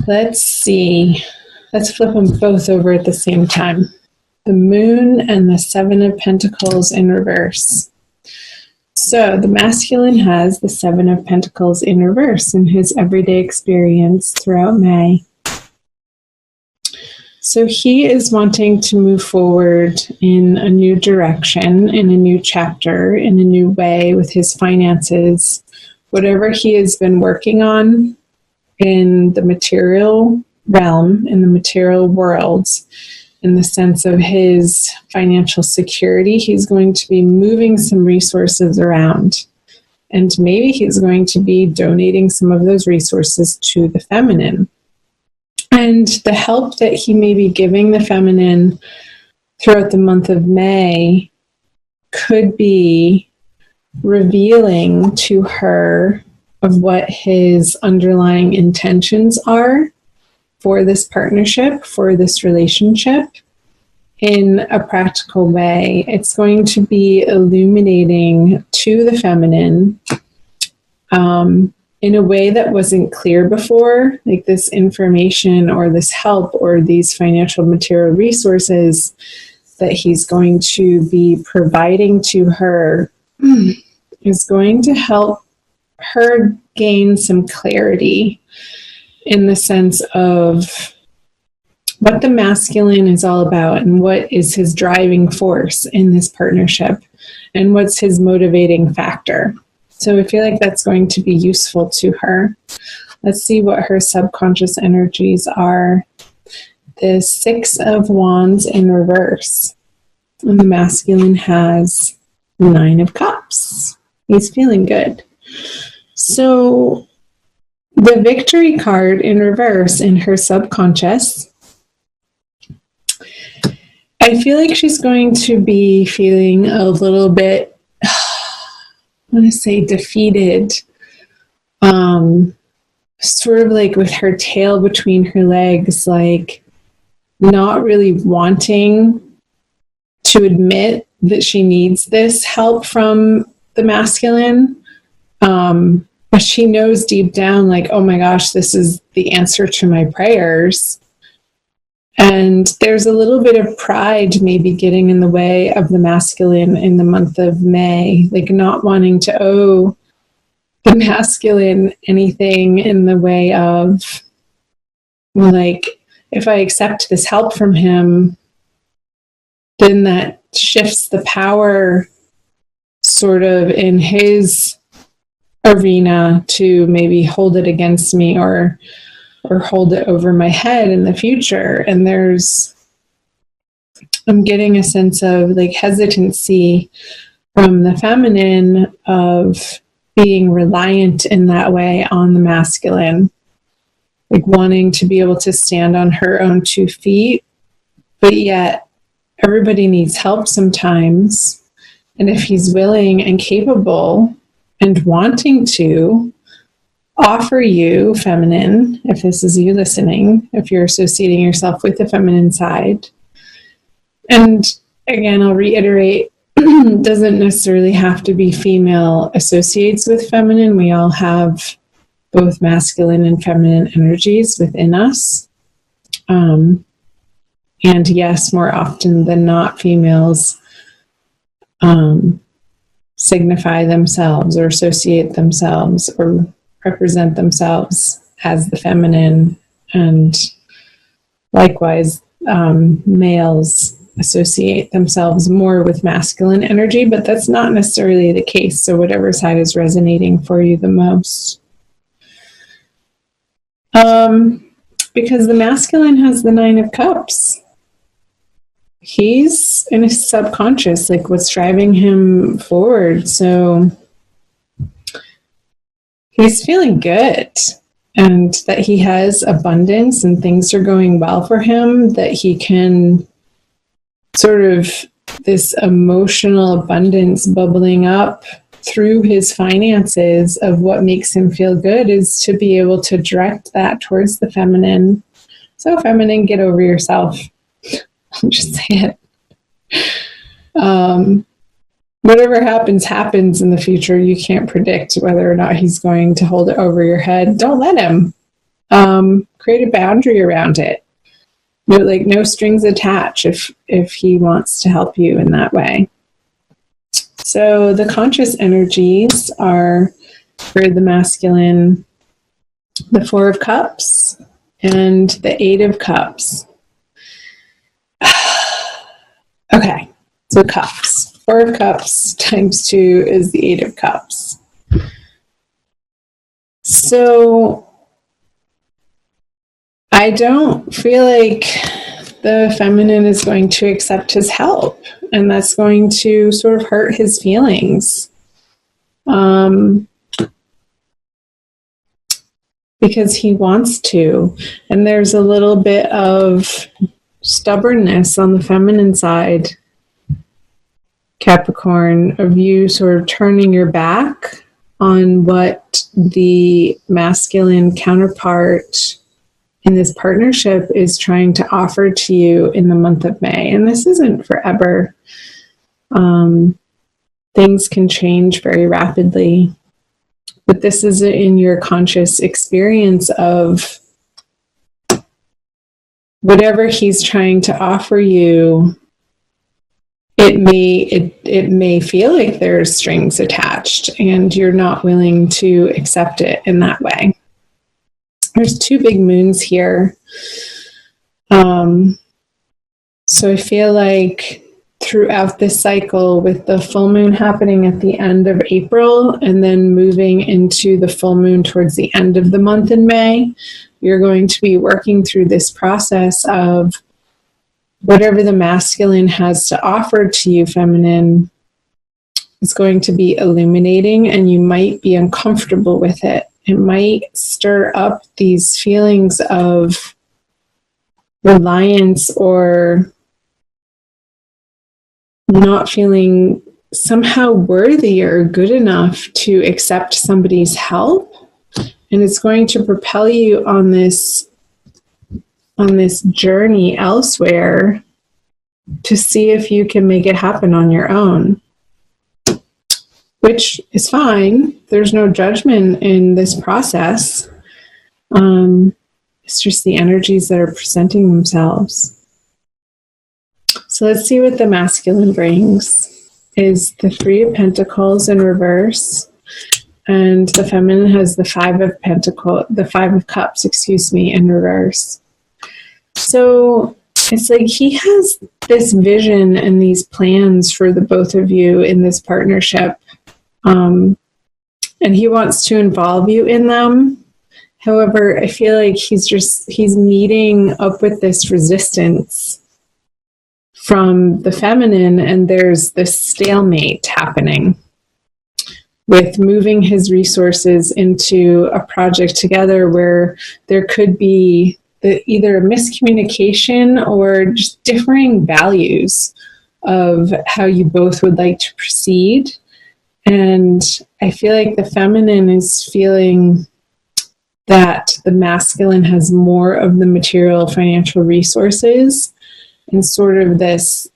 Let's see. Let's flip them both over at the same time. The Moon and the Seven of Pentacles in reverse. So the masculine has the Seven of Pentacles in reverse in his everyday experience throughout May. So he is wanting to move forward in a new direction, in a new chapter, in a new way with his finances. Whatever he has been working on in the material realm, in the material world, in the sense of his financial security, he's going to be moving some resources around. And maybe he's going to be donating some of those resources to the feminine. And the help that he may be giving the feminine throughout the month of May could be revealing to her of what his underlying intentions are for this partnership, for this relationship, in a practical way. It's going to be illuminating to the feminine in a way that wasn't clear before, like this information or this help or these financial material resources that he's going to be providing to her is going to help her gain some clarity in the sense of what the masculine is all about and what is his driving force in this partnership and what's his motivating factor. So I feel like that's going to be useful to her. Let's see what her subconscious energies are. The Six of Wands in reverse. And the masculine has the Nine of Cups. He's feeling good. So the Victory card in reverse in her subconscious, I feel like she's going to be feeling a little bit, I want to say defeated, sort of like with her tail between her legs, like not really wanting to admit that she needs this help from the masculine. But she knows deep down, like, oh my gosh, this is the answer to my prayers. And there's a little bit of pride maybe getting in the way of the masculine in the month of May, like not wanting to owe the masculine anything in the way of, like, if I accept this help from him, then that shifts the power sort of in his arena to maybe hold it against me or hold it over my head in the future. And I'm getting a sense of like hesitancy from the feminine of being reliant in that way on the masculine, like wanting to be able to stand on her own 2 feet, but yet everybody needs help sometimes. And if he's willing and capable and wanting to offer you, feminine, if this is you listening, if you're associating yourself with the feminine side. And again, I'll reiterate, doesn't necessarily have to be female associates with feminine. We all have both masculine and feminine energies within us. And yes, more often than not, females signify themselves or associate themselves or represent themselves as the feminine, and likewise males associate themselves more with masculine energy, but that's not necessarily the case. So whatever side is resonating for you the most. Because the masculine has the Nine of Cups. He's in his subconscious, like what's driving him forward. So he's feeling good, and that he has abundance and things are going well for him, that he can sort of this emotional abundance bubbling up through his finances of what makes him feel good is to be able to direct that towards the feminine. So feminine, get over yourself. I'll just say it. Whatever happens in the future. You can't predict whether or not he's going to hold it over your head. Don't let him. create a boundary around it. No strings attached if he wants to help you in that way. So the conscious energies are, for the masculine, the Four of Cups and the Eight of Cups. Okay, so cups. Four of Cups times 2 is the Eight of Cups. So I don't feel like the feminine is going to accept his help, and that's going to sort of hurt his feelings. Because he wants to. And there's a little bit of stubbornness on the feminine side, Capricorn, of you sort of turning your back on what the masculine counterpart in this partnership is trying to offer to you in the month of May. And this isn't forever. Things can change very rapidly. But this is in your conscious experience of whatever he's trying to offer you. It may feel like there's strings attached and you're not willing to accept it in that way. There's 2 big moons here. So I feel like throughout this cycle, with the full moon happening at the end of April and then moving into the full moon towards the end of the month in May, you're going to be working through this process of whatever the masculine has to offer to you, feminine, is going to be illuminating, and you might be uncomfortable with it. It might stir up these feelings of reliance or not feeling somehow worthy or good enough to accept somebody's help. And it's going to propel you on this journey elsewhere to see if you can make it happen on your own, which is fine. There's no judgment in this process. It's just the energies that are presenting themselves. So let's see what the masculine brings. Is the Three of Pentacles in reverse, and the feminine has the Five of Cups, in reverse. So it's like he has this vision and these plans for the both of you in this partnership, and he wants to involve you in them. However, I feel like he's meeting up with this resistance from the feminine, and there's this stalemate happening with moving his resources into a project together where there could be either a miscommunication or just differing values of how you both would like to proceed. And I feel like the feminine is feeling that the masculine has more of the material financial resources and sort of this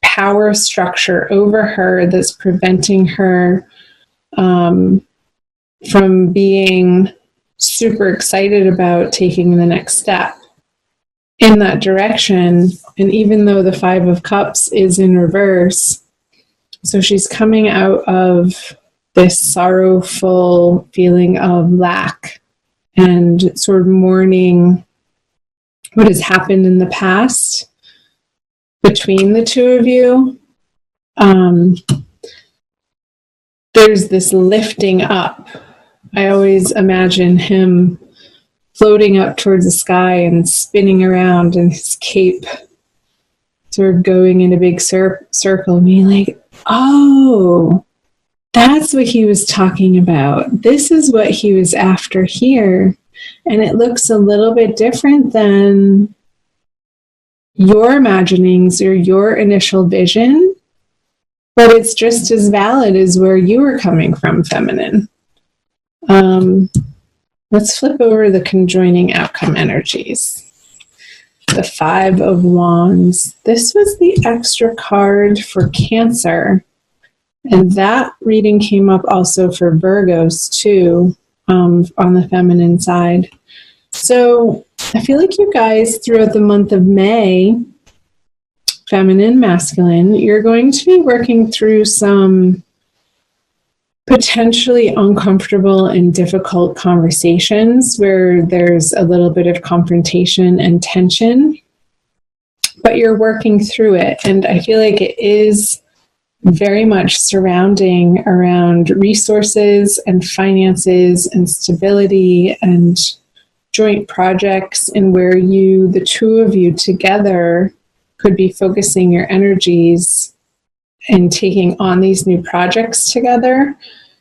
power structure over her that's preventing her from being super excited about taking the next step in that direction. And even though the Five of Cups is in reverse, so she's coming out of this sorrowful feeling of lack and sort of mourning what has happened in the past between the two of you. There's this lifting up. I always imagine him floating up towards the sky and spinning around in his cape, sort of going in a big circle and being like, oh, that's what he was talking about. This is what he was after here. And it looks a little bit different than your imaginings or your initial vision, but it's just as valid as where you were coming from, feminine. Let's flip over the conjoining outcome energies. The Five of Wands. This was the extra card for Cancer. And that reading came up also for Virgos too. on the feminine side. So I feel like you guys throughout the month of May, feminine, masculine, you're going to be working through some potentially uncomfortable and difficult conversations where there's a little bit of confrontation and tension, but you're working through it. And I feel like it is very much surrounding around resources and finances and stability and joint projects, and where you, the two of you together, could be focusing your energies and taking on these new projects together,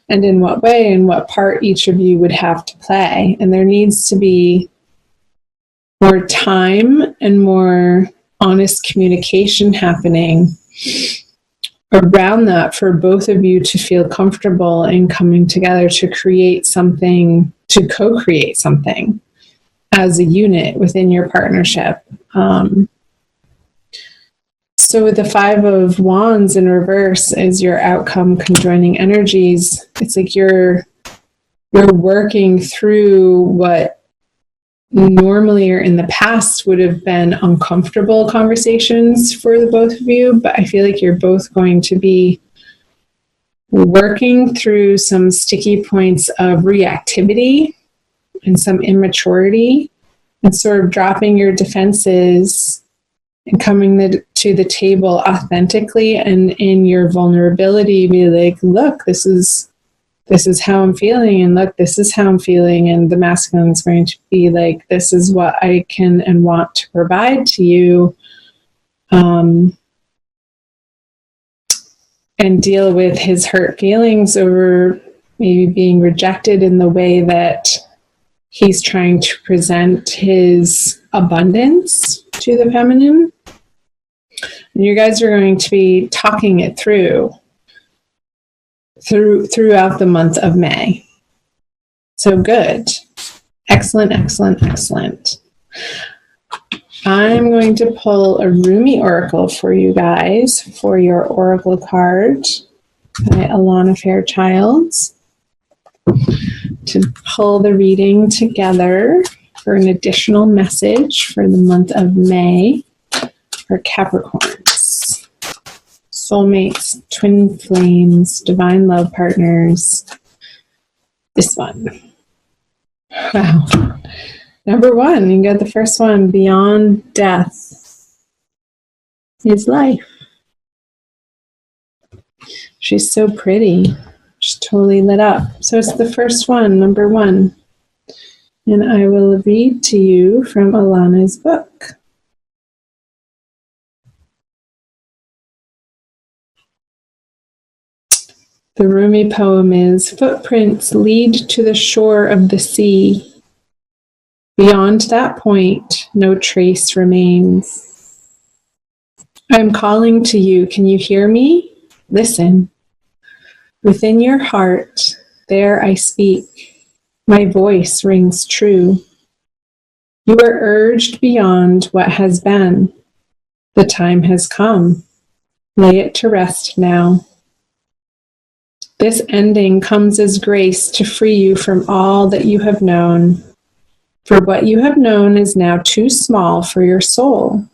and in what way and what part each of you would have to play. And there needs to be more time and more honest communication happening around that for both of you to feel comfortable in coming together to create something, to co-create something as a unit within your partnership. So with the Five of Wands in reverse as your outcome conjoining energies, it's like you're working through what normally or in the past would have been uncomfortable conversations for the both of you, but I feel like you're both going to be working through some sticky points of reactivity and some immaturity, and sort of dropping your defenses and coming to the table authentically and in your vulnerability, be like, look, this is how I'm feeling, and look, this is how I'm feeling. And the masculine is going to be like, this is what I can and want to provide to you, and deal with his hurt feelings over maybe being rejected in the way that he's trying to present his abundance to the feminine. And you guys are going to be talking it throughout the month of May. So good. Excellent, excellent, excellent. I'm going to pull a Rumi Oracle for you guys for your Oracle card by Alana Fairchild to pull the reading together for an additional message for the month of May for Capricorns, soulmates, twin flames, divine love partners. This one. Wow. Number one, you got the first one. Beyond death is life. She's so pretty. She's totally lit up. So it's the first one, number one. And I will read to you from Alana's book. The Rumi poem is, footprints lead to the shore of the sea. Beyond that point, no trace remains. I am calling to you. Can you hear me? Listen. Within your heart, there I speak. My voice rings true. You are urged beyond what has been. The time has come. Lay it to rest now. This ending comes as grace to free you from all that you have known. For what you have known is now too small for your soul.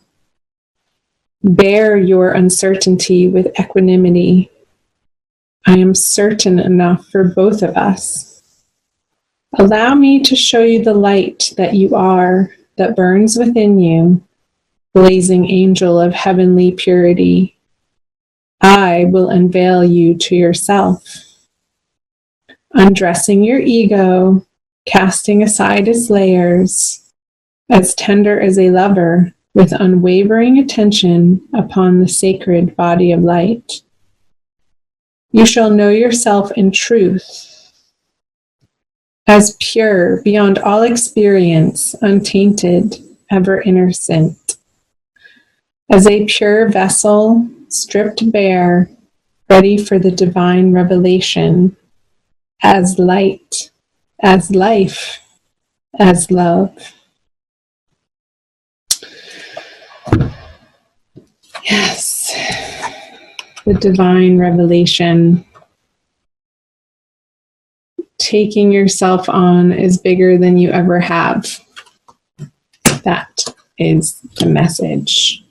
Bear your uncertainty with equanimity. I am certain enough for both of us. Allow me to show you the light that you are, that burns within you, blazing angel of heavenly purity. I will unveil you to yourself. Undressing your ego, casting aside its layers, as tender as a lover, with unwavering attention upon the sacred body of light. You shall know yourself in truth, as pure, beyond all experience, untainted, ever innocent. As a pure vessel, stripped bare, ready for the divine revelation, as light, as life, as love. Yes, the divine revelation taking yourself on is bigger than you ever have. That is the message.